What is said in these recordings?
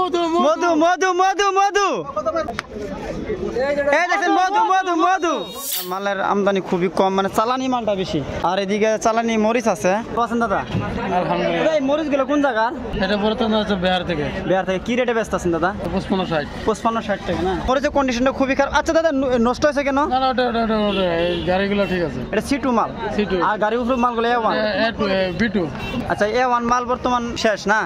মধু মধু মধু মধু মধু এই দেখেন মধু মধু মধু মালের আমদানি খুবই কম মানে চালানি মালটা বেশি আর এদিকে চালানি মরিচ আছে পছন্দ দাদা আলহামদুলিল্লাহ এই মরিচ গুলো কোন জায়গা এটা বর্তমানে আছে বিহার থেকে কি রেটে ব্যস্ত আছেন দাদা 55-60 টাকা না মরিচের কন্ডিশনটা খুবই খারাপ আচ্ছা দাদা নষ্ট হয়েছে কেন না ওটা গাড়িগুলো ঠিক আছে এটা সিটু মাল আর গাড়ির উপরে মালগুলো A1 B2 আচ্ছা A1 মাল বর্তমান শেষ না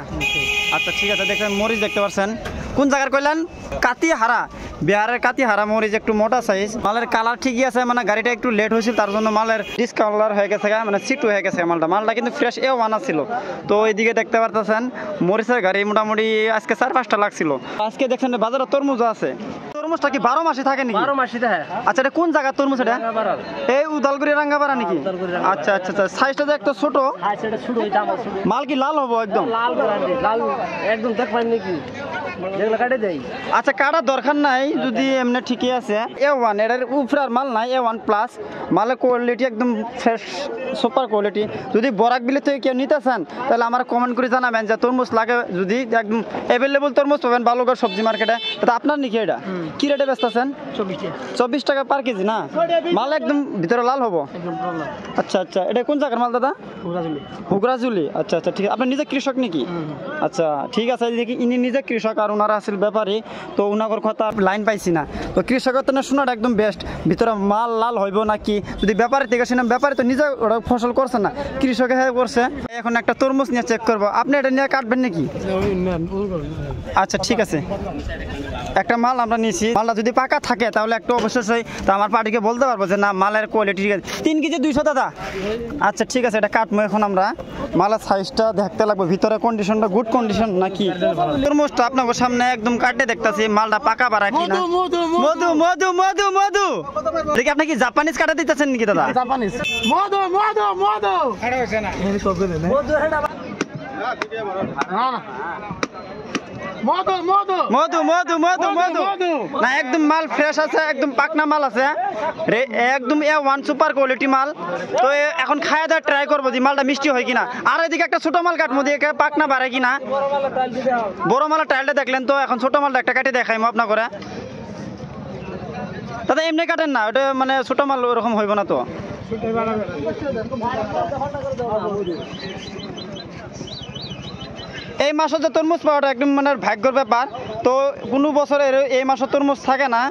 আচ্ছা ঠিক আছে দেখেন মরিচ দেখতে পাচ্ছেন কোন জায়গার কইলেন কাতিহারা বিহারের কাতিহারা মরিচ একটু মোটা সাইজ মালের কালার ঠিকই আছে মানে গাড়িটা একটু লেট হয়েছিল তার জন্য মালের ডিসকালার হয়ে গেছে মানে সিটু হয়ে গেছে মালটা কিন্তু ফ্রেশ A1 ছিল তো এইদিকে দেখতে পারতেছেন মরিচের গাড়ি মোটামুটি আজকে 4-5টা লাগছিল আজকে দেখছেন বাজারে তরমুজ আছে তরমুজটা কি 12 মাসে থাকে নাকি 12 মাসে থাকে আচ্ছা এটা কোন জায়গা তরমুজ এটা এই উদালগুড়ি রাঙ্গাপাড়া নাকি আচ্ছা আচ্ছা আচ্ছা সাইজটা যে একটা ছোট সেটা ছোট ওই দাম ছোট মাল কি লাল হবে একদম লাল একদম দেখ পাই নাকি যেগুলো কাটে দেই আচ্ছা কাটার দরকার নাই যদি এমনি ঠিকই আছে A1 এর উপরার মাল নাই A1 প্লাস মালের কোয়ালিটি একদম ফ্রেশ সুপার কোয়ালিটি যদি বরাক বিলে থেকে কেউ নিতে চান তাহলে আমার কমেন্ট করে জানাবেন যে তরমুজ লাগে যদি একদম অ্যাভেলেবল তরমুজ পাবেন বালুঘাট সবজি মার্কেটে এটা আপনার নাকি এটা কি রেটে ব্যস্ত আছেন 24 টাকা পার কেজি না মাল একদম ভিতরে লাল হবো আচ্ছা আচ্ছা এটা কোন জায়গার মাল দাদা হুগরাজুলি আচ্ছা আচ্ছা ঠিক আছে আপনি নিজে কৃষক নাকি আচ্ছা ঠিক আছে দেখি ইনি নিজে কৃষক আর ওনারা আসল ব্যাপারী তো ওনার কথা লাইন পাইছি না তো কৃষকের তো শোনাটা একদম বেস্ট ভিতরে মাল লাল হইব নাকি যদি ব্যাপারী থেকে শুনে ব্যাপারী তো নিজে ওরা ফসল করছে না কৃষকে হয়ে করছে এখন একটা তরমুজ নিয়ে চেক করবো আপনি এটা নিয়ে কাটবেন নাকি আচ্ছা ঠিক আছে একটা মাল আমরা নিয়েছি মালটা যদি পাকা থাকে তাহলে একটু অবশ্যই তো আমার পার্টিকে বলতে পারবো যে না মালের কোয়ালিটি ঠিক আছে 3 কেজি 200 দাদা আচ্ছা ঠিক আছে এটা কাটবো এখন আমরা মালের সাইজটা দেখতে লাগবে ভিতরে কন্ডিশনটা গুড কন্ডিশন নাকি তরমুজটা আপনাদের সামনে একদম কাটে দেখতাছি মালটা পাকা বাড়া কি না মধু মধু মধু মধু দেখি আপনি কি জাপানিজ কাটা দিতেছেন নাকি দাদা জাপানিজ মধু মধু মধু এটা হইছে না মধু এটা না না মধু মধু মধু মধু মধু মধু না একদম মাল ফ্রেশ আছে একদম পাকনা মাল আছে একদম A1 সুপার কোয়ালিটি মাল তো এখন খায়া দাওয়া ট্রাই করবো যে মালটা মিষ্টি হয় কিনা আর এদিকে একটা ছোট মাল কাটবো দিয়ে পাকনা বাড়ে কিনা বড় মালের টাইলটা দেখলেন তো এখন ছোট মালটা একটা কাটে দেখাইমো আপনার করে দাদা এমনি কাটেন না ওটা মানে ছোট মাল ওরকম হইব না তো এই মাসে যে তরমুজ পাওয়াটা একদম মানে ভাগ্যের ব্যাপার তো কোনো বছরে এই মাসে তরমুজ থাকে না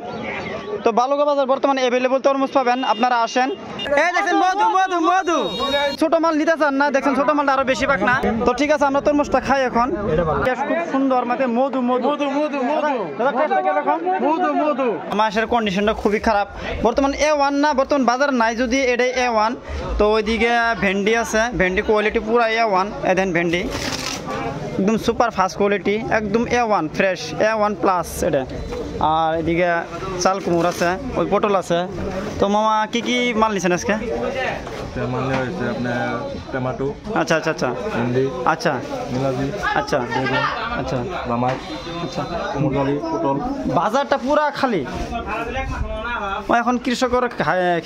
তো বালুকা বাজার বর্তমানে অ্যাভেলেবল তরমুজ পাবেন আপনারা আসেন এই দেখেন মধু মধু মধু ছোট মাল নিতে চান না দেখেন ছোট মালটা আরো বেশি পাক না তো ঠিক আছে আমরা তরমুজটা খাই এখন খুব সুন্দর মানে মধু মধু মধু মধু মধু মধু মাসের কন্ডিশনটা খুবই খারাপ বর্তমান A1 না বর্তমান বাজার নাই যদি এটাই A1 তো ওইদিকে ভেন্ডি আছে ভেন্ডি কোয়ালিটি পুরা A1 এদেন ভেন্ডি একদম সুপার ফাস্ট কোয়ালিটি একদম A1 ফ্রেশ A1 প্লাস এটা আর এদিকে চাল কুমড় আছে ওই পটল আছে তো মামা কি কি মাল নিছেন আজকে মানলে হয়েছে আপনার টমেটো আচ্ছা আচ্ছা আচ্ছা ভেন্ডি আচ্ছা বিলাতি আচ্ছা বেগুন আচ্ছা মামাই আচ্ছা কুমড়ালি পটল বাজারটা পুরা খালি এখন কৃষকের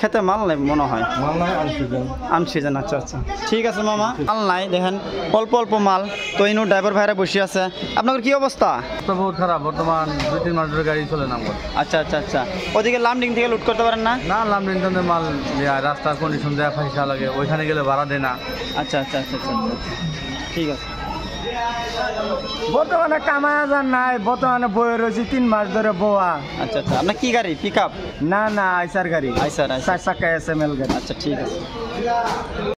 খেতে মাল নাই মনে হয় মাল নাই আনসিজন আনসিজন আচ্ছা আচ্ছা ঠিক আছে মামা মাল নাই দেখেন অল্প অল্প মাল তো ইনু ড্রাইভার ভাইরা বসে আছে আপনাদের কি অবস্থা বহুত খারাপ বর্তমান 2-3 মাস ধরে গাড়ি চলে না আচ্ছা আচ্ছা আচ্ছা ওদিকে লামডিং থেকে লুট করতে পারেন না না লামডিংটনে মাল রাস্তার কন্ডিশন দেয়া পয়সা লাগে ওইখানে গেলে ভাড়া দেয় না আচ্ছা আচ্ছা আচ্ছা আচ্ছা ঠিক আছে বর্তমানে কামায় যান নাই বর্তমানে বয়ে রয়েছে 3 মাস ধরে বোয়া আচ্ছা আচ্ছা আপনার কি গাড়ি পিক আপ না আইসার গাড়ি আইসার 4 চাকা SML গাড়ি আচ্ছা ঠিক আছে